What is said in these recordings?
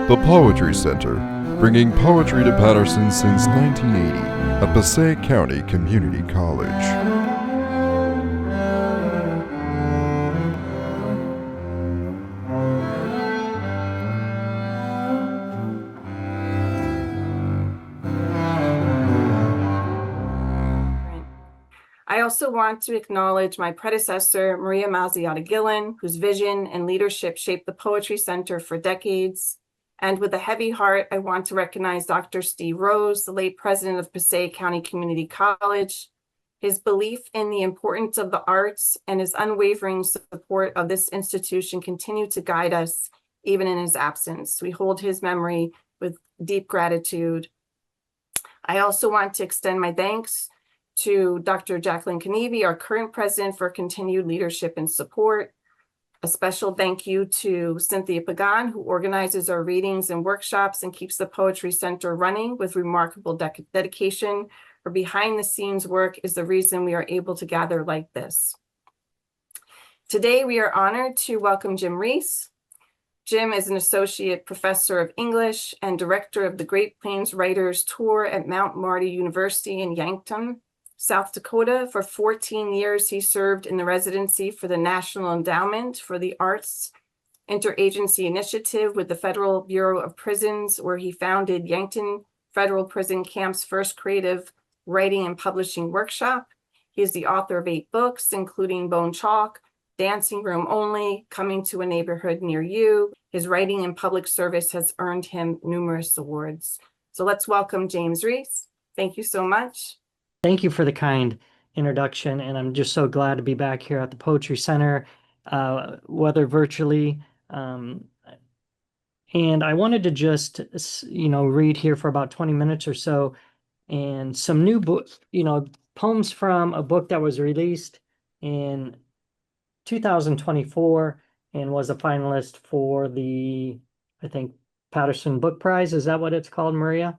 The Poetry Center, bringing poetry to Patterson since 1980 at Passaic County Community College. I also want to acknowledge my predecessor, Maria Mazziotta Gillan, whose vision and leadership shaped the Poetry Center for decades. And with a heavy heart, I want to recognize Dr. Steve Rose, the late president of Passaic County Community College. His belief in the importance of the arts and his unwavering support of this institution continue to guide us, even in his absence. We hold his memory with deep gratitude. I also want to extend my thanks to Dr. Jacqueline Kanivi, our current president, for continued leadership and support. A special thank you to Cynthia Pagan, who organizes our readings and workshops and keeps the Poetry Center running with remarkable dedication. Her behind the scenes work is the reason we are able to gather like this. Today, we are honored to welcome Jim Reese. Jim is an associate professor of English and director of the Great Plains Writers Tour at Mount Marty University in Yankton, South Dakota. For 14 years, he served in the residency for the National Endowment for the Arts Interagency Initiative with the Federal Bureau of Prisons, where he founded Yankton Federal Prison Camp's first creative writing and publishing workshop. He is the author of 8 books, including Bone Chalk, Dancing Room Only, Coming to a Neighborhood Near You. His writing and public service has earned him numerous awards. So let's welcome James Reese. Thank you so much. Thank you for the kind introduction, and I'm just so glad to be back here at the Poetry Center, whether virtually. And I wanted to just, read here for about 20 minutes or so, and some new poems from a book that was released in 2024 and was a finalist for the, I think, Patterson Book Prize. Is that what it's called, Maria?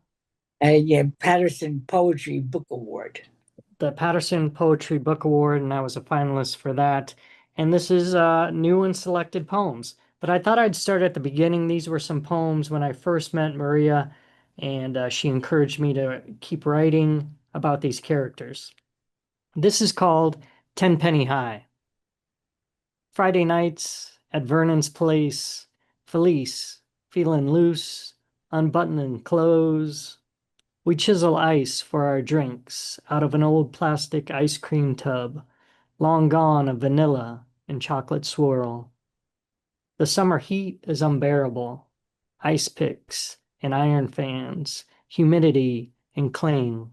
Yeah, Patterson Poetry Book Award. The Patterson Poetry Book Award, and I was a finalist for that. And this is new and selected poems. But I thought I'd start at the beginning. These were some poems when I first met Maria, and she encouraged me to keep writing about these characters. This is called Tenpenny High. Friday nights at Vernon's place, Felice, feeling loose, unbuttoning clothes. We chisel ice for our drinks out of an old plastic ice cream tub, long gone of vanilla and chocolate swirl. The summer heat is unbearable. Ice picks and iron fans, humidity and cling.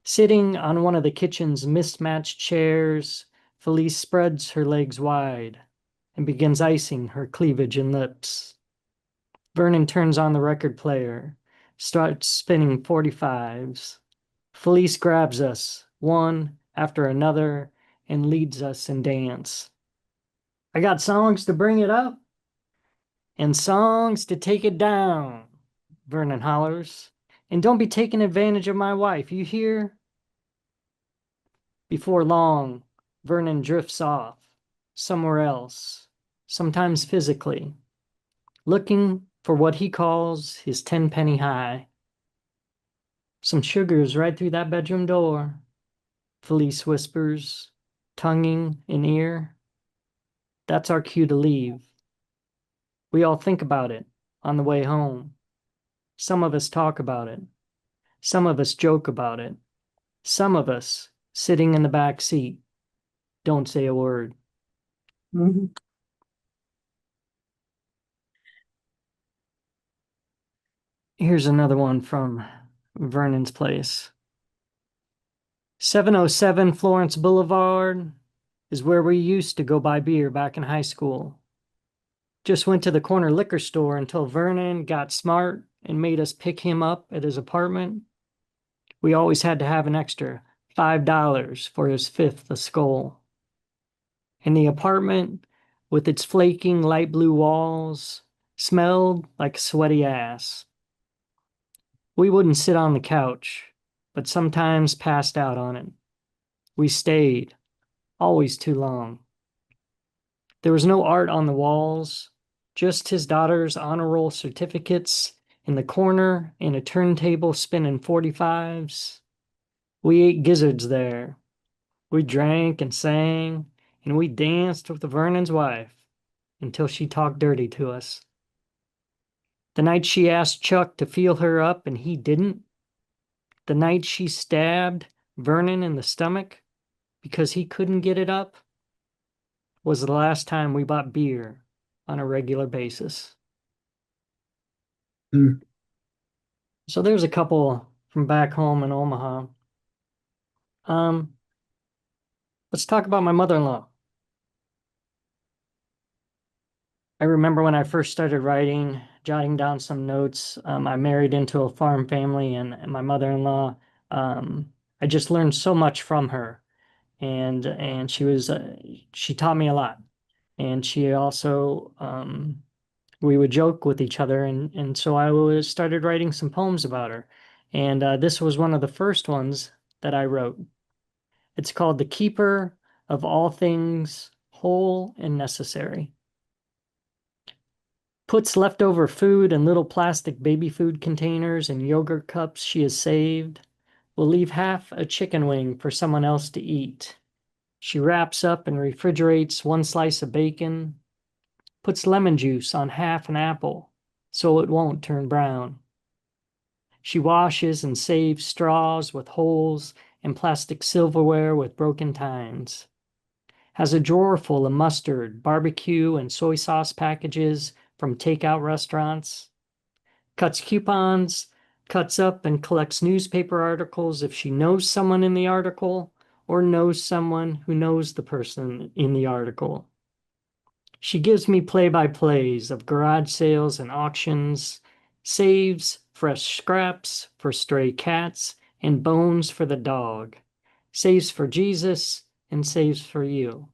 Sitting on one of the kitchen's mismatched chairs, Felice spreads her legs wide and begins icing her cleavage and lips. Vernon turns on the record player, starts spinning 45s. Felice grabs us, one after another, and leads us in dance. I got songs to bring it up and songs to take it down, Vernon hollers. And don't be taking advantage of my wife, you hear? Before long, Vernon drifts off, somewhere else, sometimes physically, looking for what he calls his 10-penny high. Some sugars right through that bedroom door, Felice whispers, tonguing in ear. That's our cue to leave. We all think about it on the way home. Some of us talk about it. Some of us joke about it. Some of us, sitting in the back seat, don't say a word. Mm-hmm. Here's another one from Vernon's place. 707 Florence Boulevard is where we used to go buy beer back in high school. Just went to the corner liquor store until Vernon got smart and made us pick him up at his apartment. We always had to have an extra $5 for his fifth a skull. And the apartment, with its flaking light blue walls, smelled like a sweaty ass. We wouldn't sit on the couch, but sometimes passed out on it. We stayed, always too long. There was no art on the walls, just his daughter's honor roll certificates in the corner and a turntable spinning 45s. We ate gizzards there. We drank and sang, and we danced with Vernon's wife until she talked dirty to us. The night she asked Chuck to feel her up and he didn't. The night she stabbed Vernon in the stomach because he couldn't get it up was the last time we bought beer on a regular basis. Hmm. So there's a couple from back home in Omaha. Let's talk about my mother-in-law. I remember when I first started writing, jotting down some notes. I married into a farm family, and my mother-in-law, I just learned so much from her, and she taught me a lot, and she also we would joke with each other, and so started writing some poems about her, and this was one of the first ones that I wrote. It's called "The Keeper of All Things Whole and Necessary." Puts leftover food in little plastic baby food containers and yogurt cups she has saved. Will leave half a chicken wing for someone else to eat. She wraps up and refrigerates one slice of bacon. Puts lemon juice on half an apple so it won't turn brown. She washes and saves straws with holes and plastic silverware with broken tines. Has a drawer full of mustard, barbecue, and soy sauce packages from takeout restaurants. Cuts coupons, cuts up and collects newspaper articles if she knows someone in the article or knows someone who knows the person in the article. She gives me play-by-plays of garage sales and auctions, saves fresh scraps for stray cats and bones for the dog, saves for Jesus and saves for you.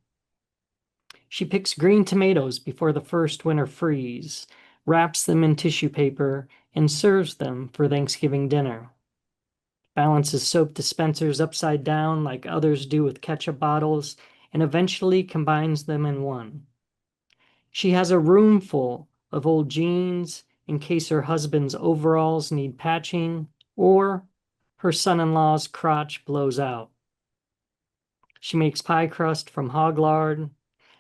She picks green tomatoes before the first winter freeze, wraps them in tissue paper, and serves them for Thanksgiving dinner. Balances soap dispensers upside down like others do with ketchup bottles, and eventually combines them in one. She has a room full of old jeans in case her husband's overalls need patching or her son-in-law's crotch blows out. She makes pie crust from hog lard,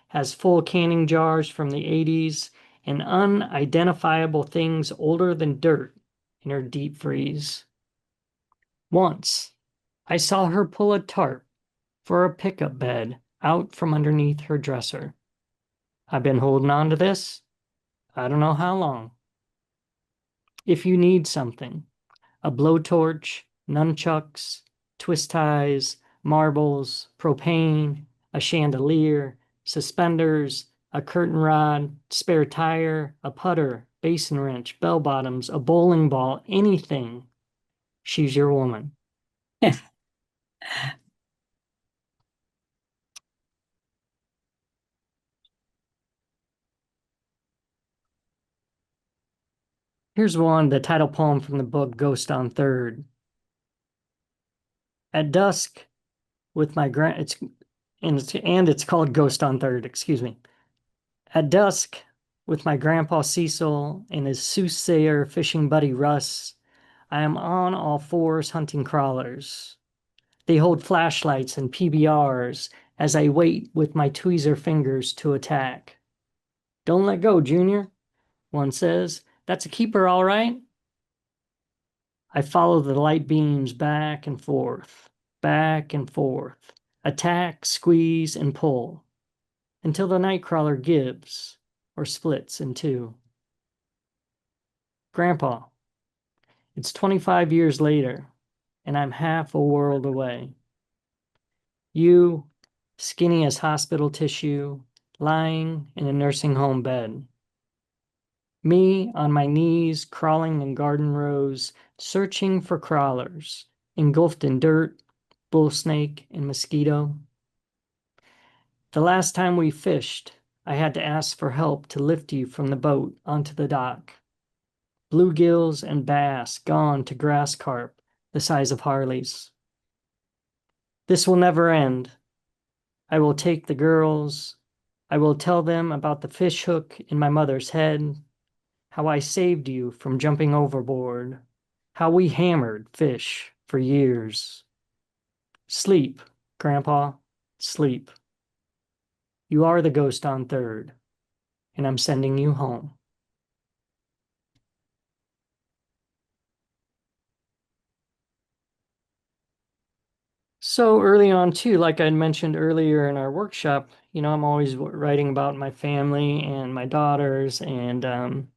has full canning jars from the 80s, and unidentifiable things older than dirt in her deep freeze. Once, I saw her pull a tarp for a pickup bed out from underneath her dresser. I've been holding on to this, I don't know how long. If you need something, a blowtorch, nunchucks, twist ties, marbles, propane, a chandelier, suspenders, a curtain rod, spare tire, a putter, basin wrench, bell bottoms, a bowling ball, anything, she's your woman. Here's one, the title poem from the book Ghost on Third. At dusk, with my it's called Ghost on Third, excuse me. At dusk, with my grandpa Cecil and his soothsayer fishing buddy Russ, I am on all fours hunting crawlers. They hold flashlights and PBRs as I wait with my tweezer fingers to attack. Don't let go, Junior, one says. That's a keeper, all right. I follow the light beams back and forth, attack, squeeze, and pull, until the nightcrawler gives or splits in two. Grandpa, it's 25 years later, and I'm half a world away. You, skinny as hospital tissue, lying in a nursing home bed. Me on my knees, crawling in garden rows, searching for crawlers, engulfed in dirt, bull snake, and mosquito. The last time we fished, I had to ask for help to lift you from the boat onto the dock. Bluegills and bass gone to grass carp the size of Harleys. This will never end. I will take the girls. I will tell them about the fish hook in my mother's head, how I saved you from jumping overboard, how we hammered fish for years. Sleep, Grandpa, sleep. You are the ghost on third, and I'm sending you home. So early on too, like I mentioned earlier in our workshop, I'm always writing about my family and my daughters. And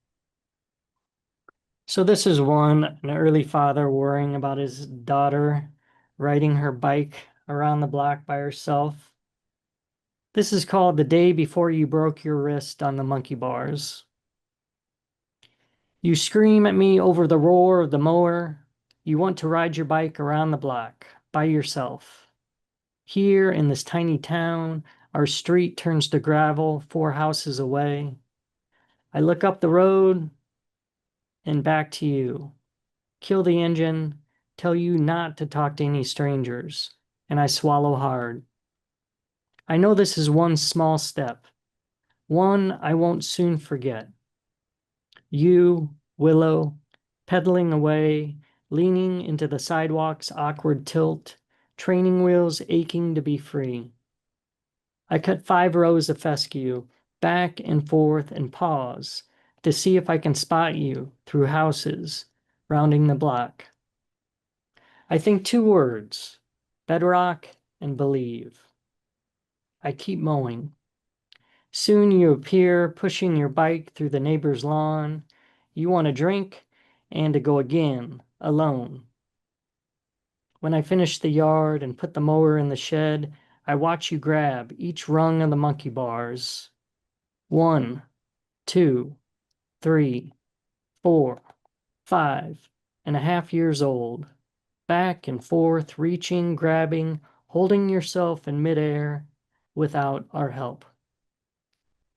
so this is an early father worrying about his daughter riding her bike around the block by herself. This is called The Day Before You Broke Your Wrist on the Monkey Bars. You scream at me over the roar of the mower. You want to ride your bike around the block by yourself. Here in this tiny town, our street turns to gravel 4 houses away. I look up the road and back to you. Kill the engine, tell you not to talk to any strangers, and I swallow hard. I know this is one small step, one I won't soon forget. You, Willow, pedaling away, leaning into the sidewalk's awkward tilt, training wheels aching to be free. I cut 5 rows of fescue, back and forth and pause to see if I can spot you through houses, rounding the block. I think 2 words, bedrock and believe. I keep mowing. Soon you appear, pushing your bike through the neighbor's lawn. You want a drink and to go again, alone. When I finish the yard and put the mower in the shed, I watch you grab each rung of the monkey bars. 1, 2, 3, 4, 5.5 years old. Back and forth, reaching, grabbing, holding yourself in midair without our help.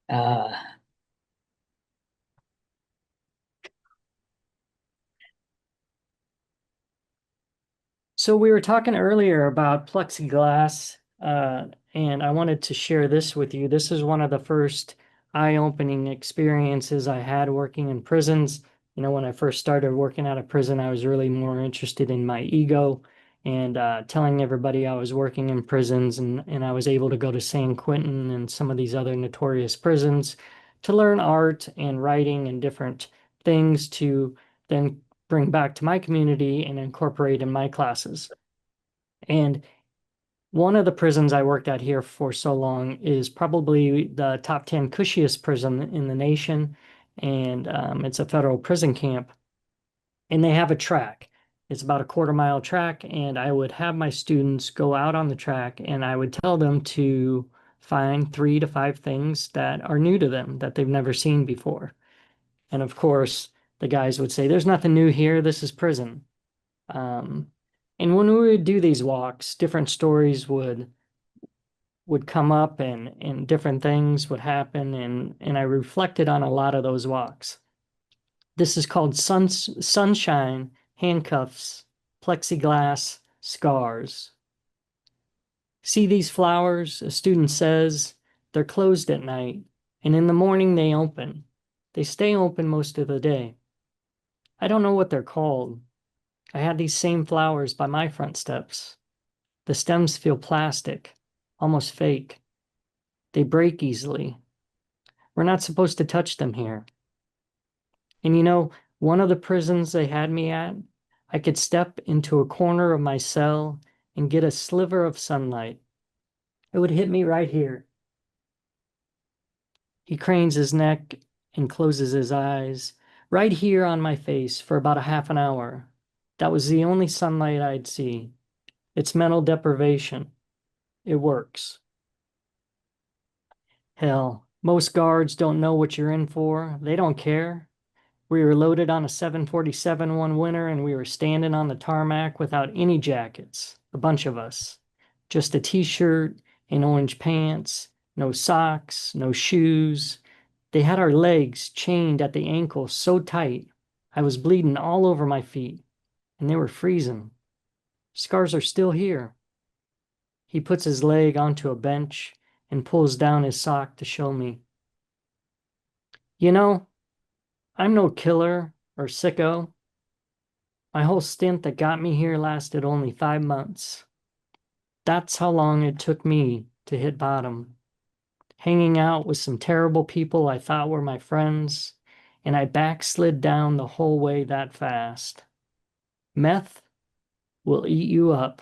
Uh, So we were talking earlier about plexiglass, and I wanted to share this with you. This is one of the first eye-opening experiences I had working in prisons. When I first started working out of prison, I was really more interested in my ego and telling everybody I was working in prisons, and I was able to go to San Quentin and some of these other notorious prisons to learn art and writing and different things to then bring back to my community and incorporate in my classes. And one of the prisons I worked at here for so long is probably the top 10 cushiest prison in the nation. And it's a federal prison camp. And they have a track. It's about a 1/4 mile track. And I would have my students go out on the track and I would tell them to find 3 to 5 things that are new to them that they've never seen before. And of course, the guys would say, there's nothing new here. This is prison. And when we would do these walks, different stories would come up and different things would happen. And I reflected on a lot of those walks. This is called sunshine, handcuffs, plexiglass, scars. See these flowers? A student says they're closed at night, and in the morning they open. They stay open most of the day. I don't know what they're called. I had these same flowers by my front steps. The stems feel plastic, almost fake. They break easily. We're not supposed to touch them here. And one of the prisons they had me at, I could step into a corner of my cell and get a sliver of sunlight. It would hit me right here. He cranes his neck and closes his eyes, right here on my face for about a half an hour. That was the only sunlight I'd see. It's mental deprivation. It works. Hell, most guards don't know what you're in for. They don't care. We were loaded on a 747 one winter and we were standing on the tarmac without any jackets, a bunch of us. Just a t-shirt and orange pants, no socks, no shoes. They had our legs chained at the ankle so tight, I was bleeding all over my feet, and they were freezing. Scars are still here. He puts his leg onto a bench and pulls down his sock to show me. You know, I'm no killer or sicko. My whole stint that got me here lasted only 5 months. That's how long it took me to hit bottom. Hanging out with some terrible people I thought were my friends, and I backslid down the whole way that fast. Meth will eat you up.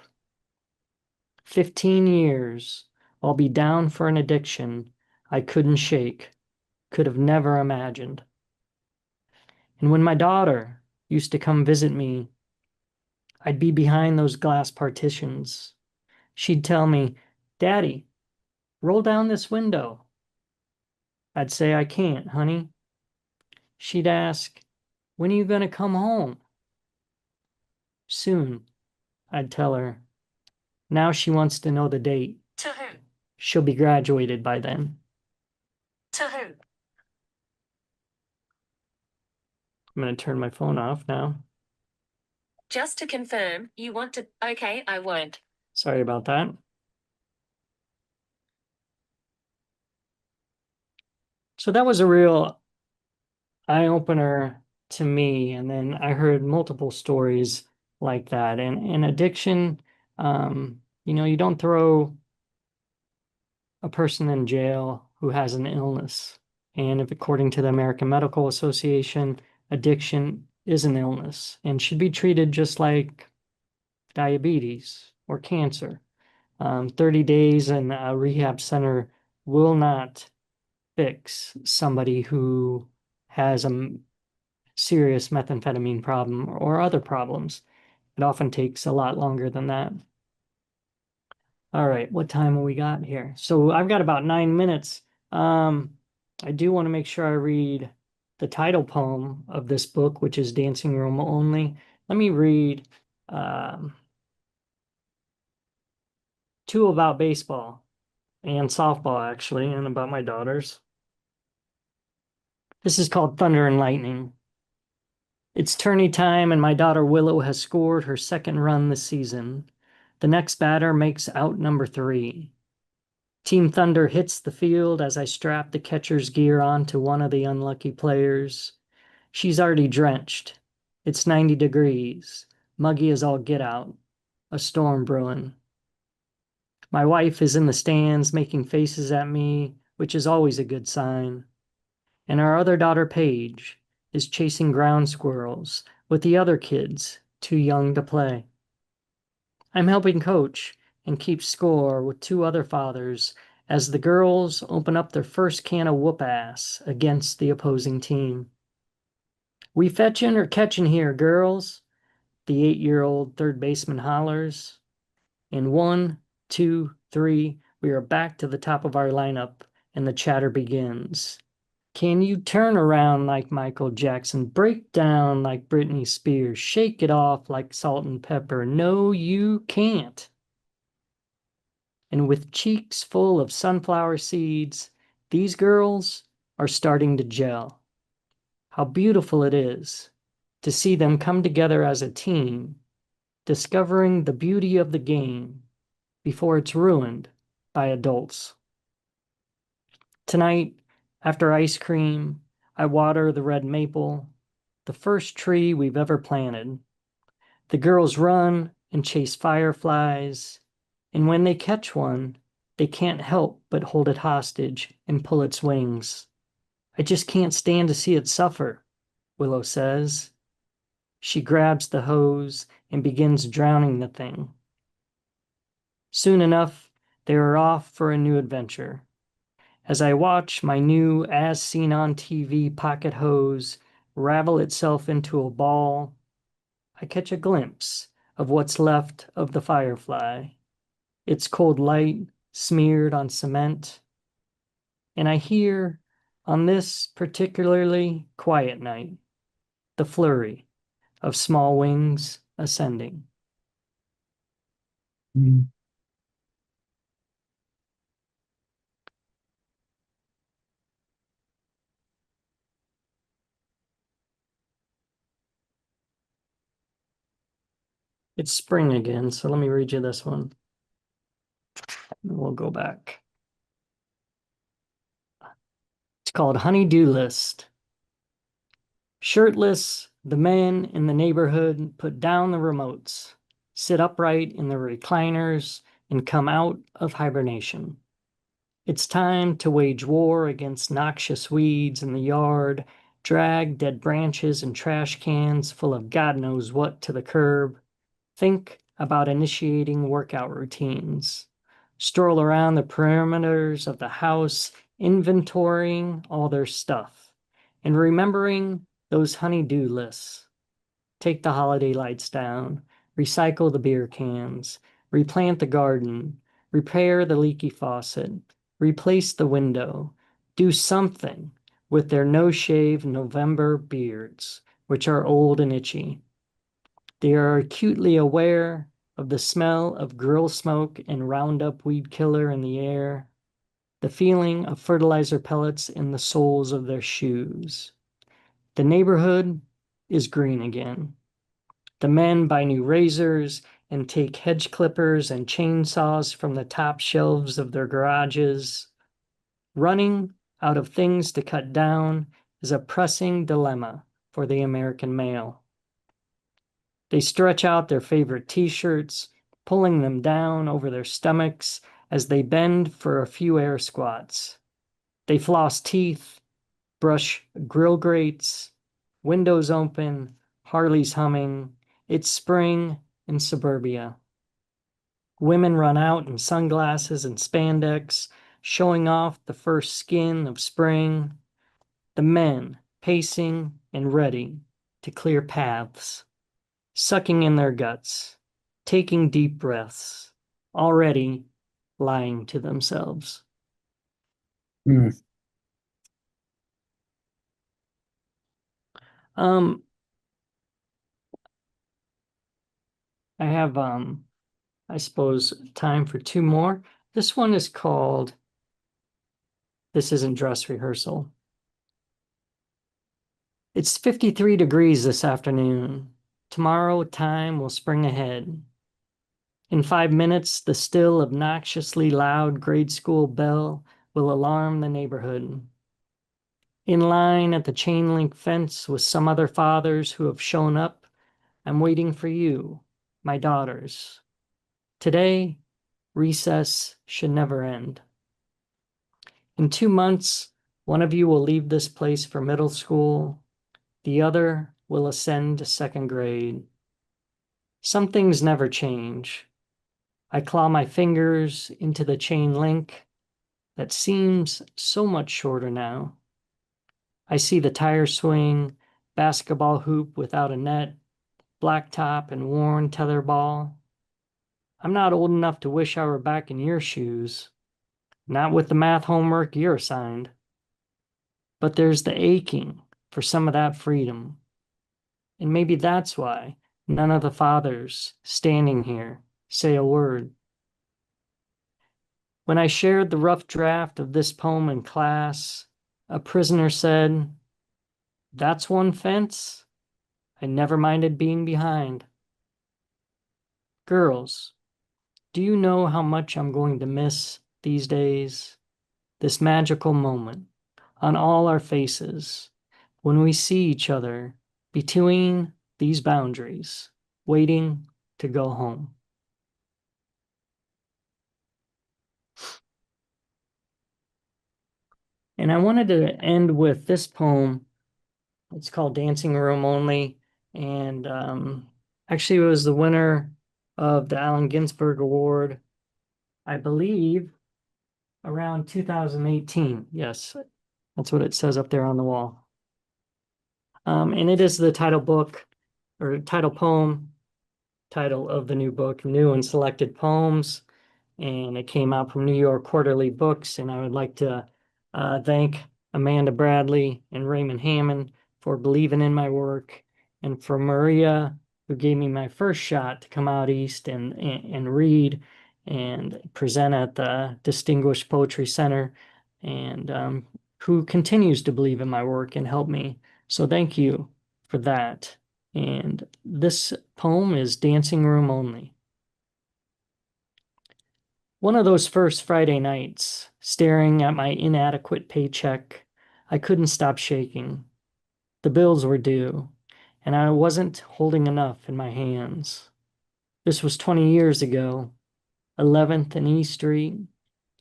15 years, I'll be down for an addiction I couldn't shake, could have never imagined. And when my daughter used to come visit me, I'd be behind those glass partitions. She'd tell me, "Daddy, roll down this window." I'd say, "I can't, honey." She'd ask, "When are you going to come home?" "Soon," I'd tell her. Now she wants to know the date. To who? She'll be graduated by then. To who? I'm going to turn my phone off now. Just to confirm, you want to. Okay, I won't. Sorry about that. So that was a real eye-opener to me. And then I heard multiple stories like that. And addiction, you don't throw a person in jail who has an illness. And if according to the American Medical Association, addiction is an illness and should be treated just like diabetes or cancer. 30 days in a rehab center will not fix somebody who has a serious methamphetamine problem or other problems. It often takes a lot longer than that. All right, what time have we got here? So I've got about 9 minutes. I do want to make sure I read the title poem of this book, which is Dancing Room Only. Let me read two about baseball and softball, actually, and about my daughters. This is called Thunder and Lightning. It's tourney time, and my daughter Willow has scored her second run this season. The next batter makes out number 3. Team Thunder hits the field as I strap the catcher's gear onto one of the unlucky players. She's already drenched. It's 90 degrees. Muggy as all get out. A storm brewing. My wife is in the stands making faces at me, which is always a good sign. And our other daughter, Paige, is chasing ground squirrels with the other kids too young to play. I'm helping coach and keep score with 2 other fathers as the girls open up their first can of whoop-ass against the opposing team. "We fetchin' or catchin' here, girls?" the 8-year-old third baseman hollers. And 1, 2, 3, we are back to the top of our lineup, and the chatter begins. "Can you turn around like Michael Jackson, break down like Britney Spears, shake it off like salt and pepper? No, you can't." And with cheeks full of sunflower seeds, these girls are starting to gel. How beautiful it is to see them come together as a team, discovering the beauty of the game before it's ruined by adults. Tonight, after ice cream, I water the red maple, the first tree we've ever planted. The girls run and chase fireflies, and when they catch one, they can't help but hold it hostage and pull its wings. "I just can't stand to see it suffer," Willow says. She grabs the hose and begins drowning the thing. Soon enough, they are off for a new adventure. As I watch my new as seen on TV pocket hose ravel itself into a ball, I catch a glimpse of what's left of the firefly, its cold light smeared on cement. And I hear, on this particularly quiet night, the flurry of small wings ascending. It's spring again, so let me read you this one. And we'll go back. It's called Honey-Do List. Shirtless, the men in the neighborhood put down the remotes, sit upright in their recliners, and come out of hibernation. It's time to wage war against noxious weeds in the yard, drag dead branches and trash cans full of God knows what to the curb, think about initiating workout routines, stroll around the perimeters of the house, inventorying all their stuff, and remembering those honey-do lists. Take the holiday lights down, recycle the beer cans, replant the garden, repair the leaky faucet, replace the window, do something with their no-shave November beards, which are old and itchy. They are acutely aware of the smell of grill smoke and Roundup weed killer in the air, the feeling of fertilizer pellets in the soles of their shoes. The neighborhood is green again. The men buy new razors and take hedge clippers and chainsaws from the top shelves of their garages. Running out of things to cut down is a pressing dilemma for the American male. They stretch out their favorite t-shirts, pulling them down over their stomachs as they bend for a few air squats. They floss teeth, brush grill grates, windows open, Harley's humming. It's spring in suburbia. Women run out in sunglasses and spandex, showing off the first skin of spring. The men pacing and ready to clear paths, sucking in their guts, taking deep breaths, already lying to themselves. Hmm. I have, I suppose, time for two more. This one is called This Isn't Dress Rehearsal. It's 53 degrees this afternoon. Tomorrow time will spring ahead. In 5 minutes, the still obnoxiously loud grade school bell will alarm the neighborhood. In line at the chain link fence with some other fathers who have shown up, I'm waiting for you, my daughters. Today, recess should never end. In 2 months, one of you will leave this place for middle school. The other will ascend to second grade. Some things never change. I claw my fingers into the chain link that seems so much shorter now. I see the tire swing, basketball hoop without a net, blacktop and worn tetherball. I'm not old enough to wish I were back in your shoes, not with the math homework you're assigned. But there's the aching for some of that freedom. And maybe that's why none of the fathers standing here say a word. When I shared the rough draft of this poem in class, a prisoner said, "That's one fence I never minded being behind." Girls, do you know how much I'm going to miss these days? This magical moment on all our faces when we see each other between these boundaries, waiting to go home. And I wanted to end with this poem. It's called Dancing Room Only. And actually, it was the winner of the Allen Ginsberg Award, I believe, around 2018. Yes, that's what it says up there on the wall. And it is the title book or title poem, title of the new book, New and Selected Poems. And it came out from New York Quarterly Books. And I would like to thank Amanda Bradley and Raymond Hammond for believing in my work, and for Maria, who gave me my first shot to come out east and read and present at the Distinguished Poetry Center, and who continues to believe in my work and help me. So thank you for that. And this poem is Dancing Room Only. One of those first Friday nights, staring at my inadequate paycheck, I couldn't stop shaking. The bills were due, and I wasn't holding enough in my hands. This was 20 years ago, 11th and E Street,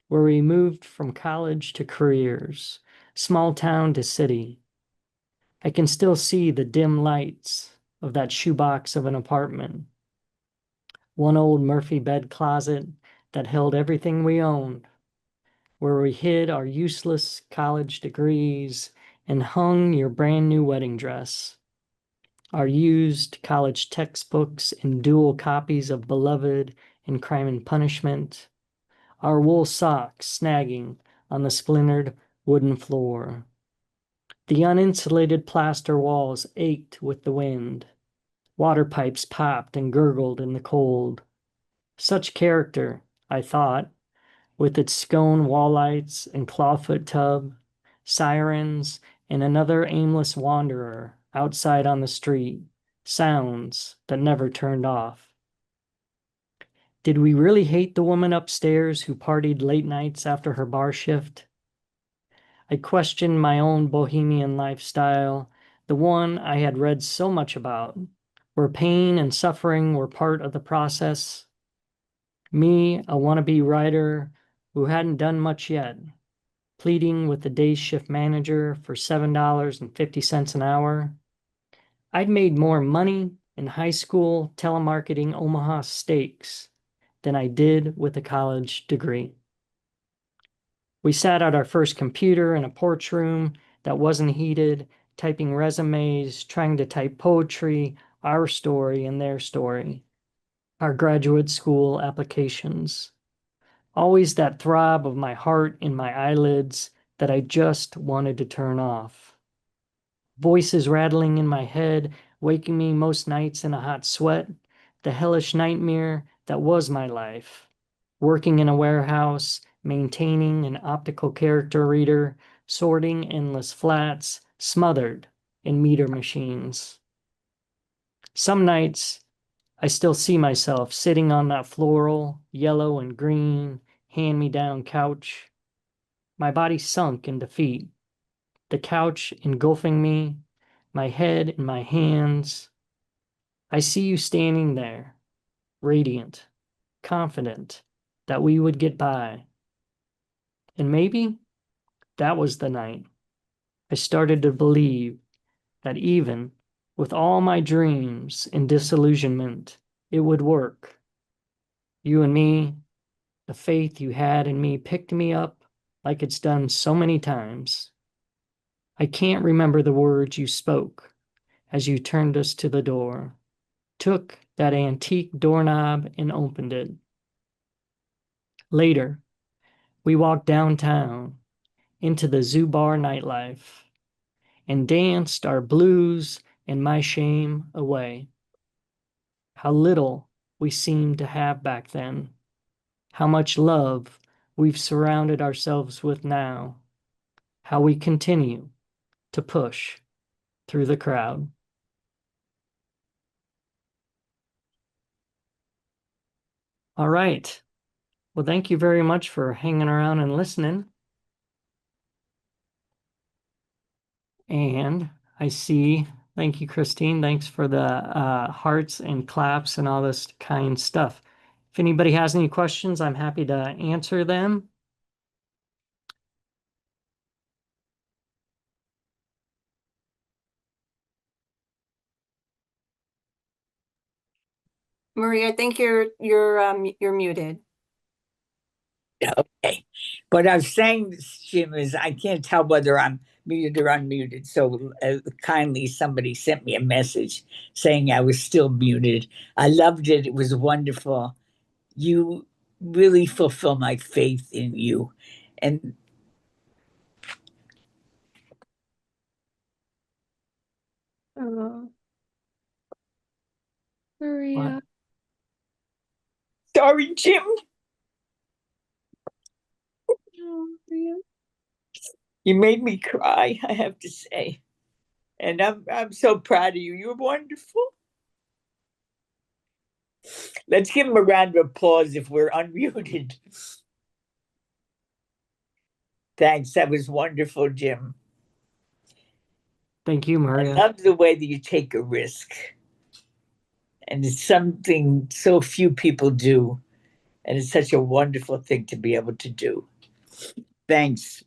where we moved from college to careers, small town to city. I can still see the dim lights of that shoebox of an apartment. One old Murphy bed closet that held everything we owned, where we hid our useless college degrees and hung your brand new wedding dress, our used college textbooks and dual copies of Beloved and Crime and Punishment, our wool socks snagging on the splintered wooden floor. The uninsulated plaster walls ached with the wind. Water pipes popped and gurgled in the cold. Such character, I thought, with its scone wall lights and clawfoot tub, sirens, and another aimless wanderer outside on the street, sounds that never turned off. Did we really hate the woman upstairs who partied late nights after her bar shift? I questioned my own bohemian lifestyle, the one I had read so much about, where pain and suffering were part of the process. Me, a wannabe writer who hadn't done much yet, pleading with the day shift manager for $7.50 an hour. I'd made more money in high school telemarketing Omaha Steaks than I did with a college degree. We sat at our first computer in a porch room that wasn't heated, typing resumes, trying to type poetry, our story and their story, our graduate school applications. Always that throb of my heart in my eyelids that I just wanted to turn off. Voices rattling in my head, waking me most nights in a hot sweat, the hellish nightmare that was my life. Working in a warehouse, maintaining an optical character reader, sorting endless flats, smothered in meter machines. Some nights, I still see myself sitting on that floral, yellow and green, hand-me-down couch. My body sunk in defeat, the couch engulfing me, my head in my hands. I see you standing there, radiant, confident that we would get by. And maybe that was the night I started to believe that even with all my dreams and disillusionment, it would work. You and me, the faith you had in me picked me up like it's done so many times. I can't remember the words you spoke as you turned us to the door, took that antique doorknob and opened it. Later, we walked downtown into the Zoo Bar nightlife and danced our blues and my shame away. How little we seemed to have back then. How much love we've surrounded ourselves with now. How we continue to push through the crowd. All right. Well, thank you very much for hanging around and listening. And I see, thank you, Christine. Thanks for the hearts and claps and all this kind stuff. If anybody has any questions, I'm happy to answer them. Maria, I think you're muted. Okay. What I was saying, Jim, is I can't tell whether I'm muted or unmuted. So kindly somebody sent me a message saying I was still muted. I loved it. It was wonderful. You really fulfill my faith in you. And Maria. sorry, Jim. Oh, Maria. You made me cry, I have to say. And I'm so proud of you. You're wonderful. Let's give him a round of applause if we're unmuted. Thanks. That was wonderful, Jim. Thank you, I Maria. love the way that you take a risk. And it's something so few people do. And it's such a wonderful thing to be able to do. Thanks.